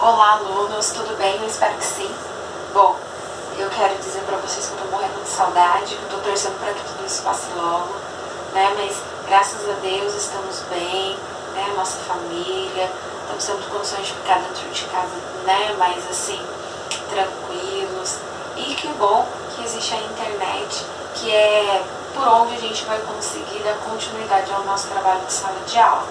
Olá, alunos, tudo bem? Eu espero que sim. Bom, eu quero dizer para vocês que eu tô morrendo de saudade, que eu tô torcendo para que tudo isso passe logo, né? Mas graças a Deus estamos bem, né? Nossa família, estamos tendo condições de ficar dentro de casa, né? Mas assim, tranquilos. E que bom que existe a internet, que é por onde a gente vai conseguir dar continuidade ao nosso trabalho de sala de aula.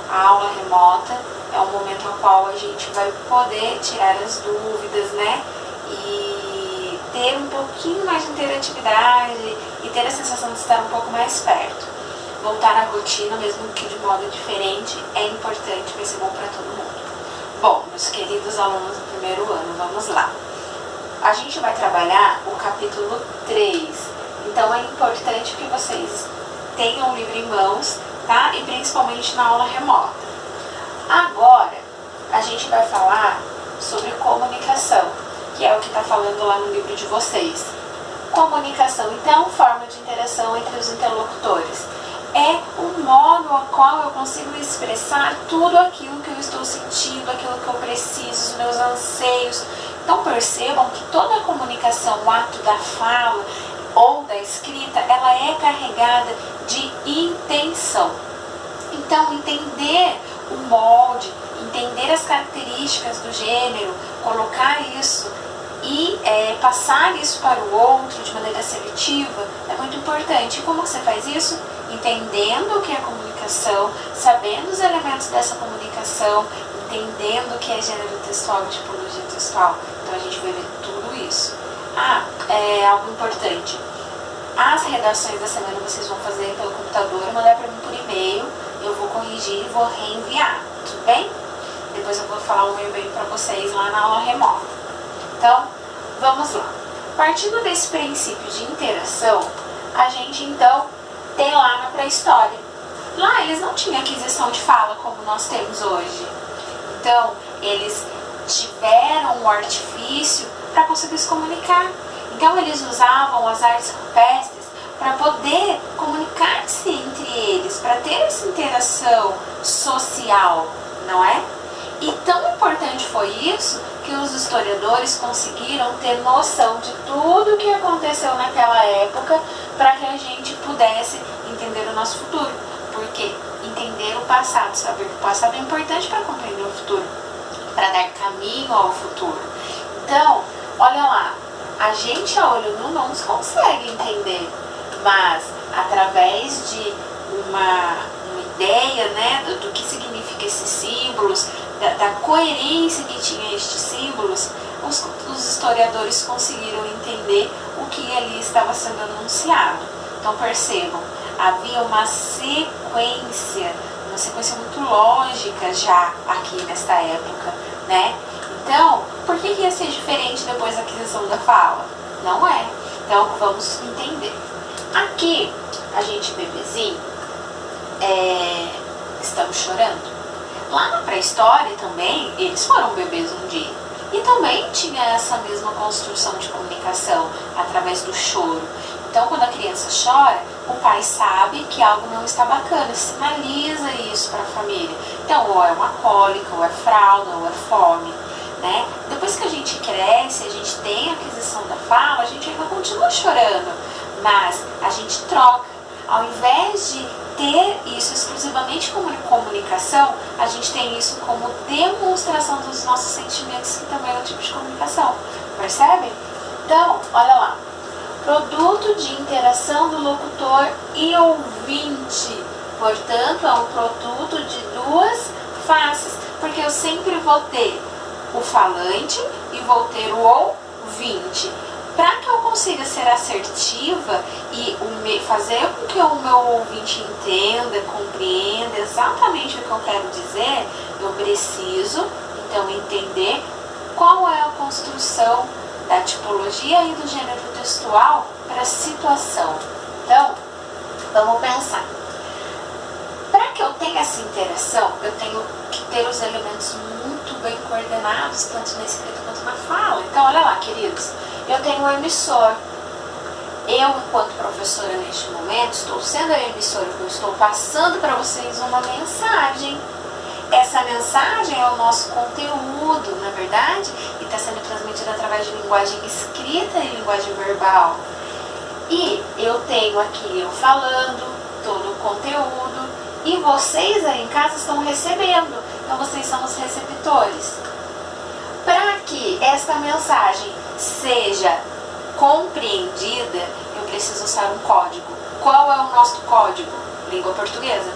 A aula remota é um momento ao qual a gente vai poder tirar as dúvidas, né? E ter um pouquinho mais de interatividade e ter a sensação de estar um pouco mais perto. Voltar à rotina, mesmo que de modo diferente, é importante, vai ser bom para todo mundo. Bom, meus queridos alunos do primeiro ano, vamos lá. A gente vai trabalhar o capítulo 3, então é importante que vocês tenham o livro em mãos, tá? E principalmente na aula remota. Agora, a gente vai falar sobre comunicação, que é o que está falando lá no livro de vocês. Comunicação, então, forma de interação entre os interlocutores. É um modo ao qual eu consigo expressar tudo aquilo que eu estou sentindo, aquilo que eu preciso, os meus anseios. Então, percebam que toda a comunicação, o ato da fala ou da escrita, ela é carregada de intenção. Então, entender o molde, entender as características do gênero, colocar isso e passar isso para o outro de maneira seletiva é muito importante. E como você faz isso? Entendendo o que é comunicação, sabendo os elementos dessa comunicação, entendendo o que é gênero textual e tipologia textual. Então a gente vai ver tudo isso. Algo importante. As redações da semana vocês vão fazer pelo computador, mandar para mim por e-mail, eu vou corrigir e vou reenviar, tudo bem? Depois eu vou falar o meu e-mail para vocês lá na aula remota. Então, vamos lá. Partindo desse princípio de interação, a gente então tem lá na pré-história. Lá eles não tinham aquisição de fala como nós temos hoje. Então, eles tiveram um artifício para conseguir se comunicar. Então, eles usavam as artes rupestres para poder comunicar-se entre eles, para ter essa interação social, não é? E tão importante foi isso que os historiadores conseguiram ter noção de tudo o que aconteceu naquela época para que a gente pudesse entender o nosso futuro. Porque entender o passado, saber que o passado é importante para compreender o futuro, para dar caminho ao futuro. Então, olha lá, a gente a olho nu não consegue entender, mas através de uma ideia, né, do que significa esses símbolos, da coerência que tinha estes símbolos, os historiadores conseguiram entender o que ali estava sendo anunciado. Então percebam, havia uma sequência muito lógica já aqui nesta época, né? Então, por que ia ser diferente depois da aquisição da fala? Não é. Então, vamos entender. Aqui, a gente bebezinho, estamos chorando. Lá na pré-história também, eles foram bebês um dia. E também tinha essa mesma construção de comunicação através do choro. Então, quando a criança chora, o pai sabe que algo não está bacana, sinaliza isso para a família. Então, ou é uma cólica, ou é fralda, ou é fome, né? Depois que a gente cresce, a gente tem a aquisição da fala, a gente ainda continua chorando, mas a gente troca. Ao invés de ter isso exclusivamente como comunicação, a gente tem isso como demonstração dos nossos sentimentos, que também é um tipo de comunicação. Percebem? Então, olha lá. Produto de interação do locutor e ouvinte. Portanto, é um produto de duas faces, porque eu sempre vou ter o falante e vou ter o ouvinte. Para que eu consiga ser assertiva e fazer com que o meu ouvinte entenda, compreenda exatamente o que eu quero dizer, eu preciso, então, entender qual é a construção da tipologia e do gênero textual para a situação. Então, vamos pensar. Para que eu tenha essa interação, eu tenho que ter os elementos muito bem coordenados, tanto na escrita quanto na fala. Então, olha lá, queridos. Eu tenho um emissor. Eu, enquanto professora neste momento, estou sendo a emissora, porque eu estou passando para vocês uma mensagem. essa mensagem é o nosso conteúdo, na verdade, e está sendo transmitida através de linguagem escrita e linguagem verbal. E eu tenho aqui eu falando todo o conteúdo e vocês aí em casa estão recebendo. Então vocês são os receptores. Para que esta mensagem seja compreendida, eu preciso usar um código. Qual é o nosso código? Língua portuguesa.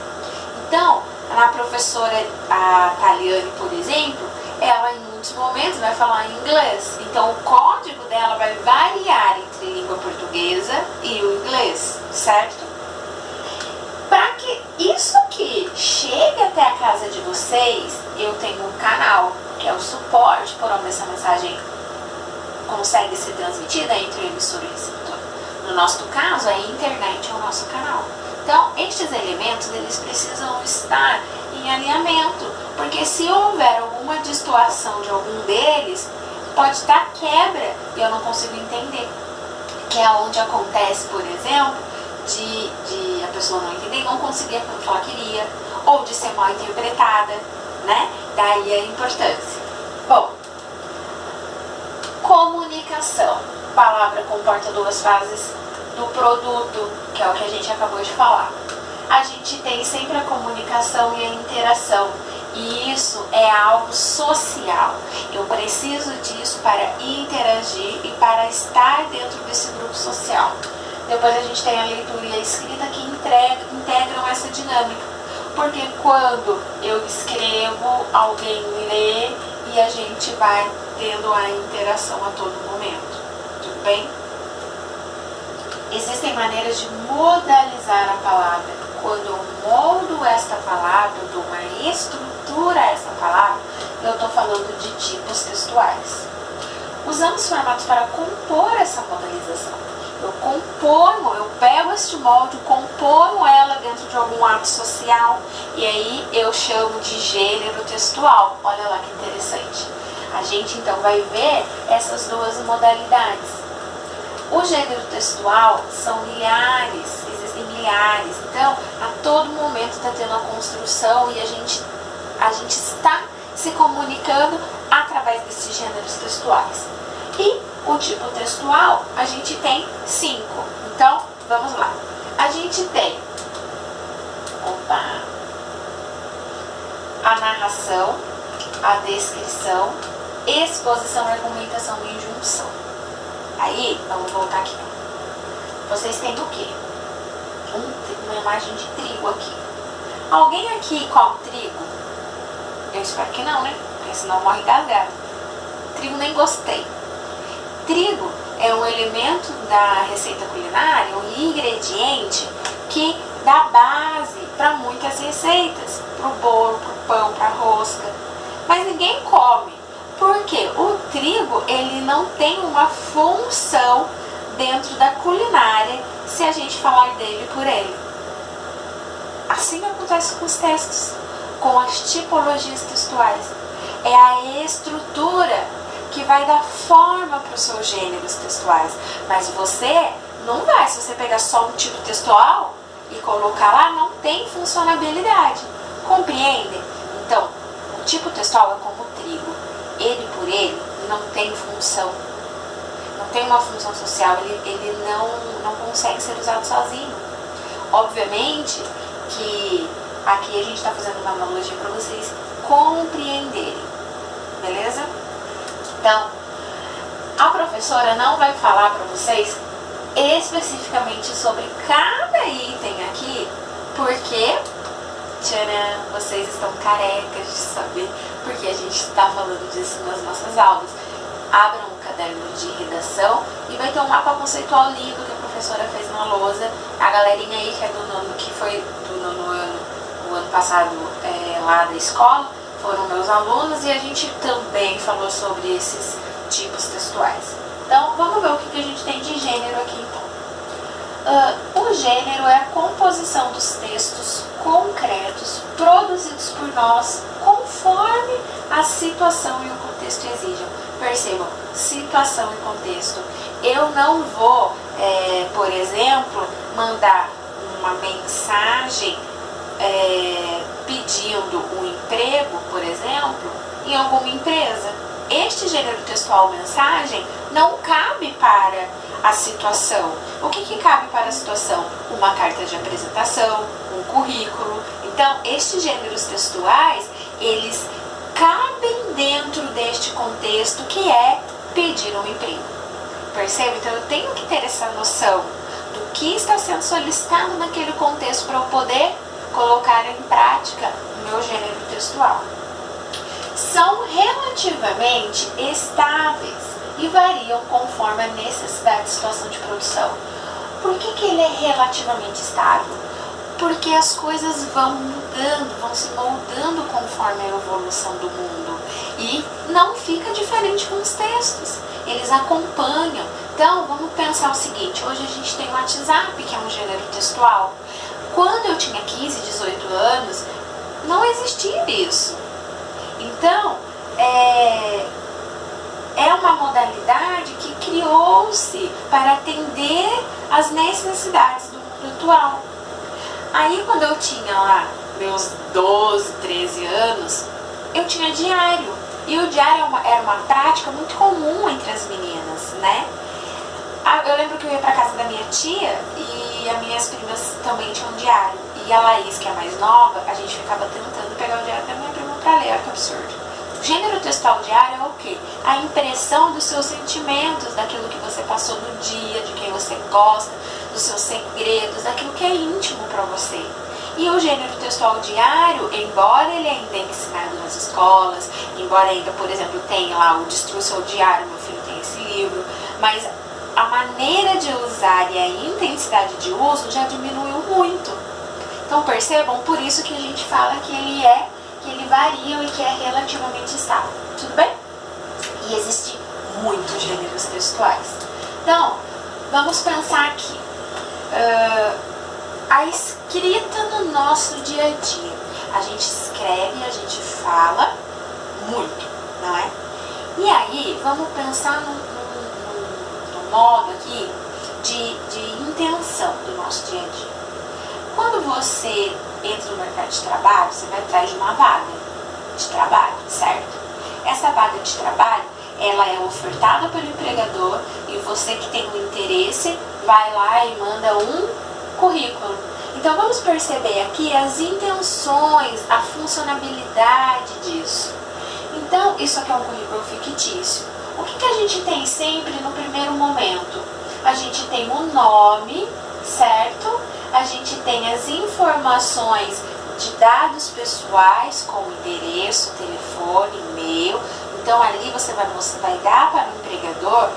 Então, a professora a Taliane, por exemplo, ela em muitos momentos vai falar em inglês. Então, o código dela vai variar entre língua portuguesa e o inglês, certo? Para que isso aqui chegue até a casa de vocês, eu tenho um canal, que é o suporte por onde essa mensagem consegue ser transmitida entre o emissor e o receptor. No nosso caso, a internet é o nosso canal. Então, estes elementos, eles precisam estar em alinhamento, porque se houver alguma destoação de algum deles, pode estar quebra e eu não consigo entender. Que é onde acontece, por exemplo, de a pessoa não entender e não conseguir aquilo que ela queria, ou de ser mal interpretada, né? Daí a importância. Bom, comunicação. Palavra comporta duas fases do produto, que é o que a gente acabou de falar. A gente tem sempre a comunicação e a interação, e isso é algo social. Eu preciso disso para interagir e para estar dentro desse grupo social. Depois a gente tem a leitura e a escrita que integram essa dinâmica, porque quando eu escrevo, alguém lê e a gente vai tendo a interação a todo momento. Tudo bem? Existem maneiras de modalizar a palavra. Quando eu moldo esta palavra, eu dou uma estrutura a essa palavra, eu estou falando de tipos textuais. Usamos formatos para compor essa modalização. Eu componho, eu pego este molde, componho ela dentro de algum ato social e aí eu chamo de gênero textual. Olha lá que interessante. A gente então vai ver essas duas modalidades. O gênero textual são milhares, existem milhares. Então, a todo momento está tendo a construção e a gente está se comunicando através desses gêneros textuais. E o tipo textual, a gente tem 5. Então, vamos lá. A gente tem a narração, a descrição, exposição, argumentação e injunção. Aí, vamos voltar aqui. Vocês têm o quê? Uma imagem de trigo aqui. Alguém aqui come trigo? Eu espero que não, né? Porque senão morre gasgado. Trigo nem gostei. Trigo é um elemento da receita culinária, um ingrediente que dá base para muitas receitas. Para o bolo, para o pão, para a rosca. Mas ninguém come. Porque o trigo, ele não tem uma função dentro da culinária se a gente falar dele por ele. Assim acontece com os textos, com as tipologias textuais. É a estrutura que vai dar forma para os seus gêneros textuais. Mas você não vai, se você pegar só um tipo textual e colocar lá, não tem funcionalidade. Compreendem? Então, o tipo textual é como o trigo. Ele por ele não tem função, não tem uma função social, ele não consegue ser usado sozinho. Obviamente que aqui a gente está fazendo uma analogia para vocês compreenderem, beleza? Então, a professora não vai falar para vocês especificamente sobre cada item aqui, porque tcharam, vocês estão carecas de saber, porque a gente está falando disso nas nossas aulas. Abram um caderno de redação e vai ter um mapa conceitual lindo que a professora fez na lousa. A galerinha aí que é do nono, que foi do nono ano, o ano passado lá da escola, foram meus alunos e a gente também falou sobre esses tipos textuais. Então, vamos ver o que a gente tem de gênero aqui então. O gênero é a composição dos textos concretos produzidos por nós conforme a situação e o contexto exijam. Percebam, situação e contexto. Eu não vou, por exemplo, mandar uma mensagem pedindo um emprego, por exemplo, em alguma empresa. Este gênero textual mensagem não cabe para a situação. O que cabe para a situação? Uma carta de apresentação, um currículo. Então, estes gêneros textuais, eles cabem dentro deste contexto que é pedir um emprego. Percebe? Então, eu tenho que ter essa noção do que está sendo solicitado naquele contexto para eu poder colocar em prática o meu gênero textual. São relativamente estáveis e variam conforme a necessidade de situação de produção. Por que ele é relativamente estável? Porque as coisas vão mudando, vão se moldando conforme a evolução do mundo. E não fica diferente com os textos, eles acompanham. Então, vamos pensar o seguinte, hoje a gente tem o WhatsApp, que é um gênero textual. Quando eu tinha 15, 18 anos, não existia isso. Então, é uma modalidade que criou-se para atender às necessidades do mundo atual. Aí, quando eu tinha lá meus 12, 13 anos, eu tinha diário. E o diário era uma prática muito comum entre as meninas, né? Eu lembro que eu ia para casa da minha tia e as minhas primas também tinham diário. E a Laís, que é a mais nova, a gente ficava tentando pegar o diário da minha prima para ler. Olha que absurdo. O gênero textual diário é o quê? A impressão dos seus sentimentos, daquilo que você passou no dia, de quem você gosta, dos seus segredos, daquilo que é íntimo para você. E o gênero textual diário, embora ele ainda é ensinado nas escolas, embora ainda, por exemplo, tenha lá o Destrua Seu Diário, meu filho tem esse livro, mas a maneira de usar e a intensidade de uso já diminuiu muito. Então percebam, por isso que a gente fala que ele varia e que é relativamente estável. Tudo bem? E existem muitos gêneros textuais. Então, vamos pensar aqui. A escrita no nosso dia a dia. A gente escreve, a gente fala muito, não é? E aí, vamos pensar no modo aqui de intenção do nosso dia a dia. Quando você entra no mercado de trabalho, você vai atrás de uma vaga de trabalho, certo? Essa vaga de trabalho, ela é ofertada pelo empregador e você que tem o interesse vai lá e manda um currículo. Então vamos perceber aqui as intenções, a funcionalidade disso. Então isso aqui é um currículo fictício. O que a gente tem sempre no primeiro momento? A gente tem o nome, certo? A gente tem as informações de dados pessoais, como endereço, telefone, e-mail. Então ali você vai dar para o empregador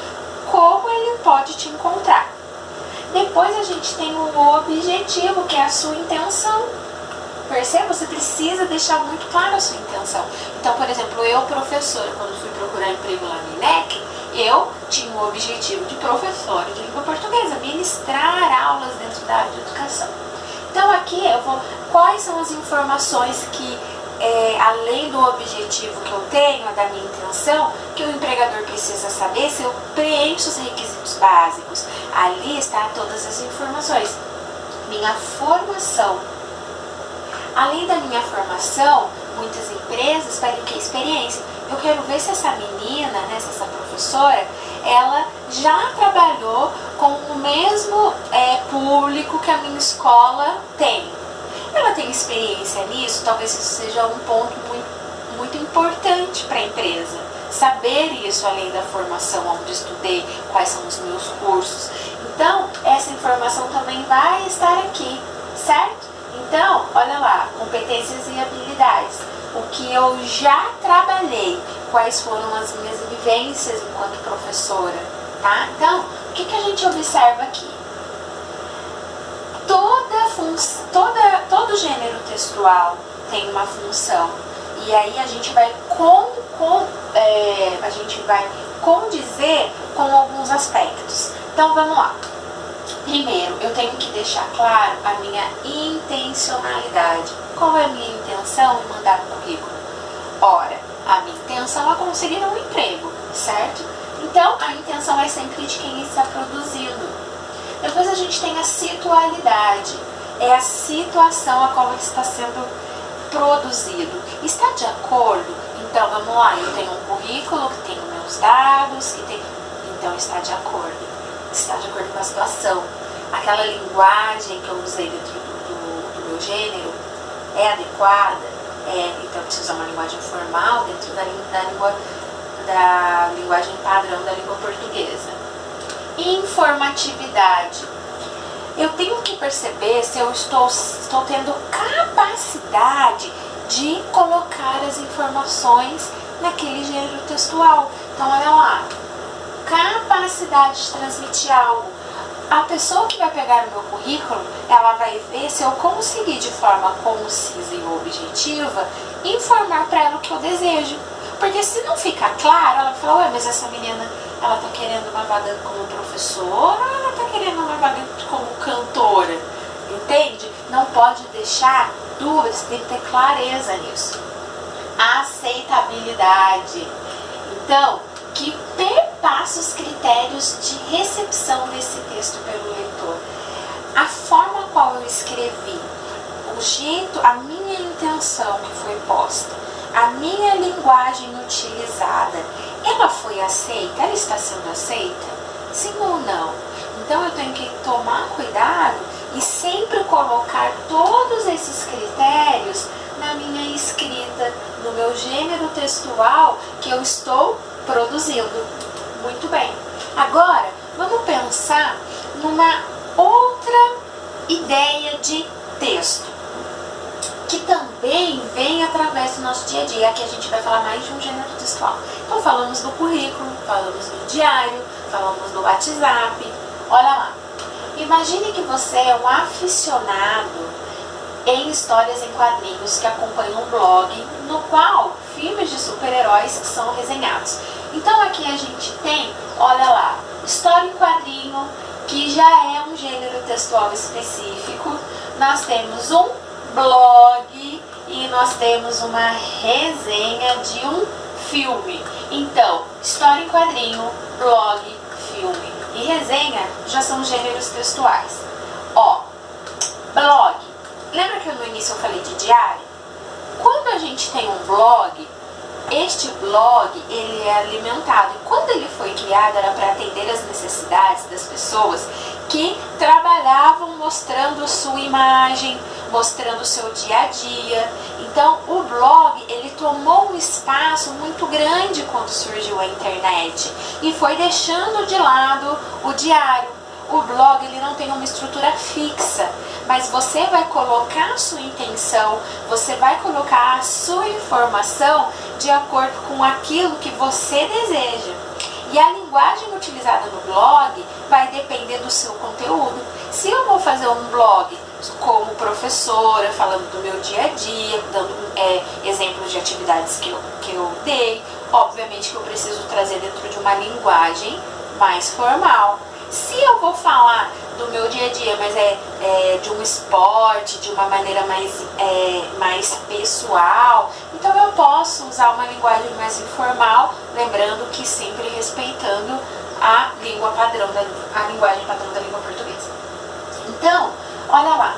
como ele pode te encontrar. Depois a gente tem o objetivo, que é a sua intenção. Perceba, você precisa deixar muito claro a sua intenção. Então, por exemplo, eu, professora, quando fui procurar emprego lá no INEC, eu tinha o objetivo de professora de língua portuguesa, ministrar aulas dentro da área de educação. Então aqui eu vou, quais são as informações que, além do objetivo que eu tenho, da minha intenção, que o empregador precisa saber se eu preencho os requisitos básicos. Ali está todas as informações. Minha formação. Além da minha formação, muitas empresas pedem que experiência. Eu quero ver se essa menina, né, se essa professora, ela já trabalhou com o mesmo público que a minha escola tem. Ela tem experiência nisso, talvez isso seja um ponto muito importante para a empresa. Saber isso além da formação, onde estudei, quais são os meus cursos. Então, essa informação também vai estar aqui, certo? Então, olha lá, competências e habilidades. O que eu já trabalhei, quais foram as minhas vivências enquanto professora, tá? Então, o que a gente observa aqui? Todo gênero textual tem uma função. E aí a gente vai condizer com alguns aspectos. Então, vamos lá. Primeiro, eu tenho que deixar claro a minha intencionalidade. Qual é a minha intenção em mandar um currículo? Ora, a minha intenção é conseguir um emprego, certo? Então, a intenção é sempre de quem está produzindo. Depois a gente tem a situalidade. é a situação a qual ele está sendo produzido. Está de acordo? Então, vamos lá, eu tenho um currículo que tem meus dados, que tem... Então, está de acordo. Está de acordo com a situação. Aquela linguagem que eu usei dentro do meu gênero é adequada? Então, eu preciso usar uma linguagem formal dentro da linguagem padrão da língua portuguesa. Informatividade. Eu tenho que perceber se eu estou tendo capacidade de colocar as informações naquele gênero textual. Então, olha lá, capacidade de transmitir algo. A pessoa que vai pegar o meu currículo, ela vai ver se eu conseguir de forma concisa e objetiva informar para ela o que eu desejo. Porque se não ficar claro, ela fala, ué, mas essa menina, ela tá querendo uma vaga como professora ou ela tá querendo uma vaga como cantora? Entende? Não pode deixar dúvidas, tem que ter clareza nisso. Aceitabilidade. Então, que perpassa os critérios de recepção desse texto pelo leitor. A forma qual eu escrevi, o jeito, a minha intenção que foi posta, a minha linguagem utilizada, ela foi aceita? Ela está sendo aceita? Sim ou não? Então eu tenho que tomar cuidado e sempre colocar todos esses critérios na minha escrita, no meu gênero textual que eu estou produzindo. Muito bem. Agora, vamos pensar numa outra ideia de texto, que também vem através do nosso dia a dia. Aqui a gente vai falar mais de um gênero textual. Então, falamos do currículo, falamos do diário, falamos do WhatsApp. Olha lá. Imagine que você é um aficionado em histórias em quadrinhos que acompanha um blog no qual filmes de super-heróis são resenhados. Então aqui a gente tem, olha lá, história em quadrinho, que já é um gênero textual específico. Nós temos um blog e nós temos uma resenha de um filme. Então, história em quadrinho, blog, filme e resenha já são gêneros textuais. Ó, blog. Lembra que no início eu falei de diário? Quando a gente tem um blog, este blog ele é alimentado. E quando ele foi criado era para atender as necessidades das pessoas que trabalhavam mostrando sua imagem, mostrando o seu dia a dia. Então o blog ele tomou um espaço muito grande quando surgiu a internet e foi deixando de lado o diário. O blog ele não tem uma estrutura fixa, mas você vai colocar a sua intenção, você vai colocar a sua informação de acordo com aquilo que você deseja. E a linguagem utilizada no blog vai depender do seu conteúdo. Se eu vou fazer um blog como professora, falando do meu dia a dia, dando exemplos de atividades que eu dei, obviamente que eu preciso trazer dentro de uma linguagem mais formal. Se eu vou falar do meu dia a dia, mas de um esporte, de uma maneira mais pessoal, então eu posso usar uma linguagem mais informal, lembrando que sempre respeitando a linguagem padrão da língua portuguesa. Então, olha lá,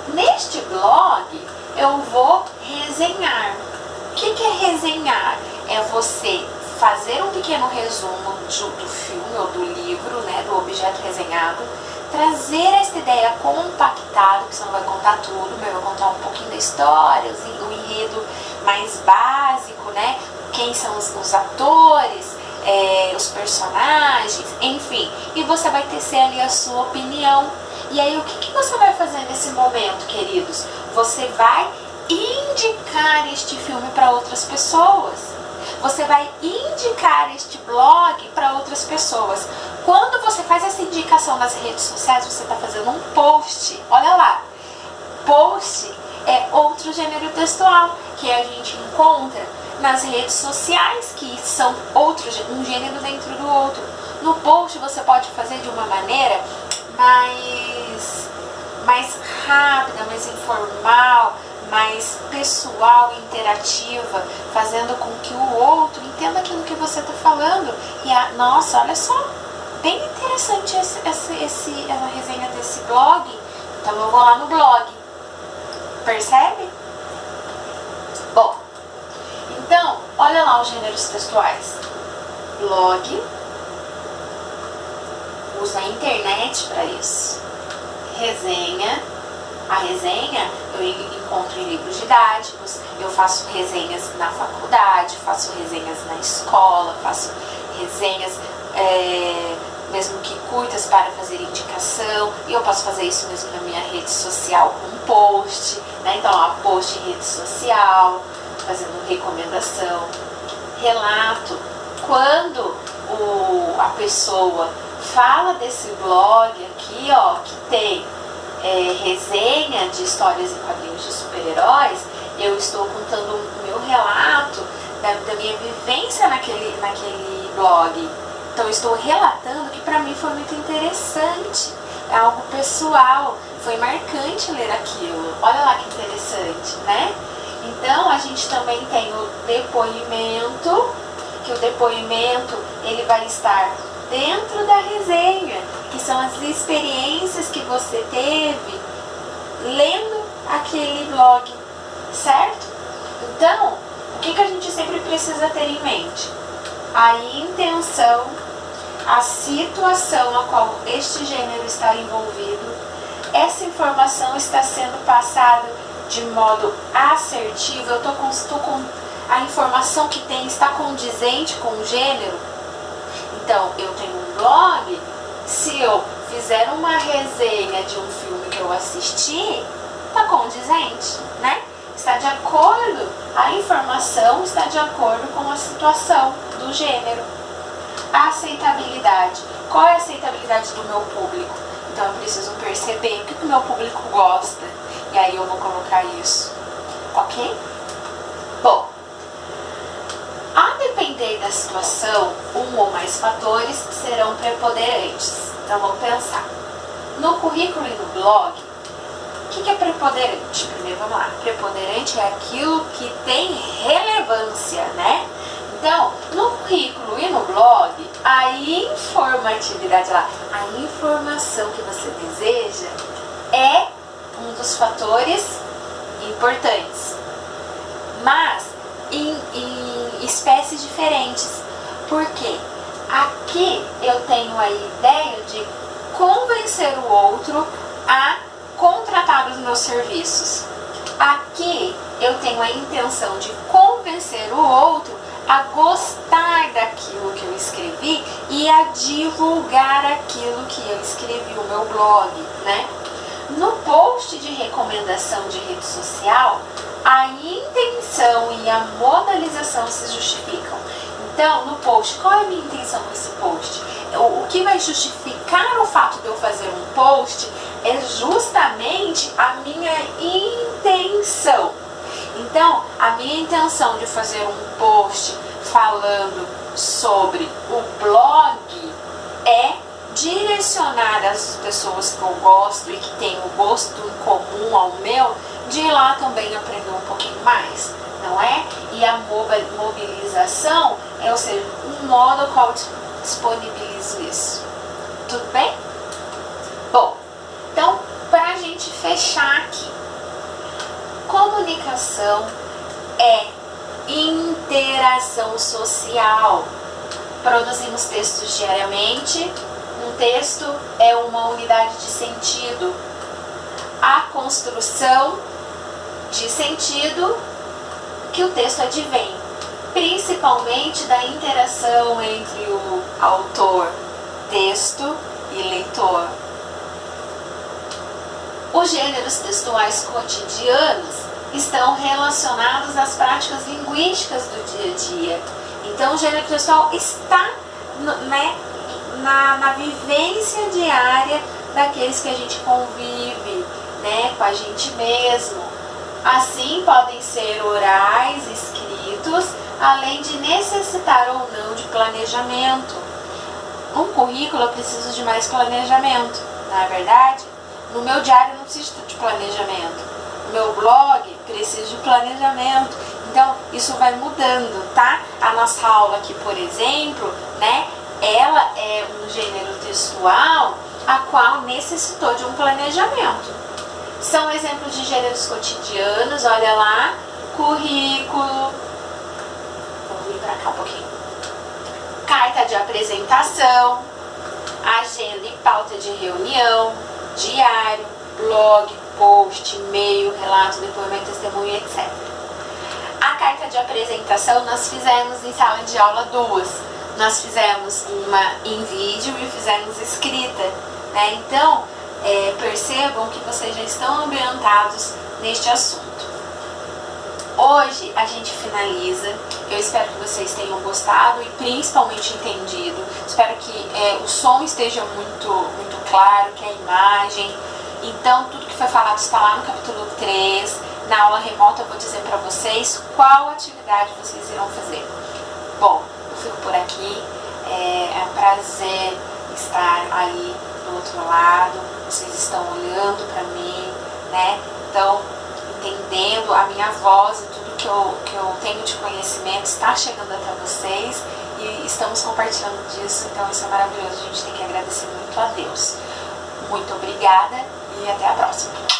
neste blog eu vou resenhar. O que é resenhar? É você fazer um pequeno resumo do filme ou do livro, né, do objeto resenhado, trazer essa ideia compactada, que você não vai contar tudo, mas vai contar um pouquinho da história, o enredo mais básico, né, quem são os atores, os personagens, enfim, e você vai tecer ali a sua opinião. E aí o que você vai fazer nesse momento, queridos? Você vai indicar este filme para outras pessoas. Você vai indicar este blog para outras pessoas. Quando você faz essa indicação nas redes sociais, você está fazendo um post. Olha lá, post é outro gênero textual que a gente encontra nas redes sociais, que são um gênero dentro do outro. No post você pode fazer de uma maneira mais rápida, mais informal, mais pessoal, interativa, fazendo com que o outro entenda aquilo que você está falando. E nossa, olha só, bem interessante essa resenha desse blog, Então eu vou lá no blog. Percebe? Bom, então, olha lá os gêneros textuais. Blog, usa a internet para isso. Resenha, a resenha eu encontro em livros didáticos, eu faço resenhas na faculdade, faço resenhas na escola, faço resenhas mesmo que curtas para fazer indicação, e eu posso fazer isso mesmo na minha rede social com um post, né? Então, post em rede social, fazendo recomendação. Relato, quando a pessoa fala desse blog aqui, ó, que tem resenha de histórias e quadrinhos de super-heróis, eu estou contando o meu relato da minha vivência naquele blog. Então eu estou relatando que para mim foi muito interessante, é algo pessoal, foi marcante ler aquilo. Olha lá que interessante, né? Então a gente também tem o depoimento, que o depoimento ele vai estar dentro da resenha, que são as experiências que você teve lendo aquele blog, certo? Então, o que a gente sempre precisa ter em mente? A intenção, a situação a qual este gênero está envolvido, essa informação está sendo passada de modo assertivo, a informação que tem está condizente com o gênero. Então, eu tenho um blog, se eu fizer uma resenha de um filme que eu assisti, está condizente, né? Está de acordo, a informação está de acordo com a situação do gênero. A aceitabilidade. Qual é a aceitabilidade do meu público? Então eu preciso perceber o que o meu público gosta. E aí eu vou colocar isso. Ok? Bom, a depender da situação, um ou mais fatores serão preponderantes. Então vamos pensar. No currículo e no blog, o que é preponderante? Primeiro vamos lá. Preponderante é aquilo que tem relevância, né? Então, no currículo e no blog, a informatividade lá, a informação que você deseja é um dos fatores importantes. Mas em espécies diferentes. Porque aqui eu tenho a ideia de convencer o outro a contratar os meus serviços. Aqui eu tenho a intenção de convencer o outro a gostar daquilo que eu escrevi e a divulgar aquilo que eu escrevi, o meu blog, né? No post de recomendação de rede social, a intenção e a modalização se justificam. Então, no post, qual é a minha intenção com esse post? O que vai justificar o fato de eu fazer um post é justamente a minha intenção. Então, a minha intenção de fazer um post falando sobre o blog é direcionar as pessoas que eu gosto e que têm o gosto em comum ao meu, de ir lá também aprender um pouquinho mais, não é? E a mobilização é, ou seja, um modo ao qual eu disponibilizo isso. Tudo bem? Bom, então, para a gente fechar aqui, comunicação é interação social. Produzimos textos diariamente. Um texto é uma unidade de sentido. A construção de sentido que o texto advém, principalmente da interação entre o autor, texto e leitor. Os gêneros textuais cotidianos estão relacionados às práticas linguísticas do dia a dia. Então, o gênero textual está na vivência diária daqueles que a gente convive, né, com a gente mesmo. Assim, podem ser orais, escritos, além de necessitar ou não de planejamento. Um currículo eu preciso de mais planejamento, não é verdade? No meu diário eu não preciso de planejamento. No meu blog preciso de planejamento. Então, isso vai mudando, tá? A nossa aula aqui, por exemplo, né? Ela é um gênero textual a qual necessitou de um planejamento. São exemplos de gêneros cotidianos, olha lá, currículo, vou vir pra cá um pouquinho, carta de apresentação, agenda e pauta de reunião, diário, blog, post, e-mail, relato, depoimento, testemunho, etc. A carta de apresentação nós fizemos em sala de aula 2. Nós fizemos uma em vídeo e fizemos escrita, né? Então, percebam que vocês já estão ambientados neste assunto. Hoje a gente finaliza. Eu espero que vocês tenham gostado e principalmente entendido. Espero que o som esteja muito claro, que a imagem. Então, tudo que foi falado está lá no capítulo 3. Na aula remota eu vou dizer para vocês qual atividade vocês irão fazer. Bom, eu fico por aqui. É um prazer estar aí do outro lado. Vocês estão olhando para mim, né? Então, entendendo a minha voz e tudo que eu tenho de conhecimento está chegando até vocês e estamos compartilhando disso. Então, isso é maravilhoso. A gente tem que agradecer muito a Deus. Muito obrigada e até a próxima.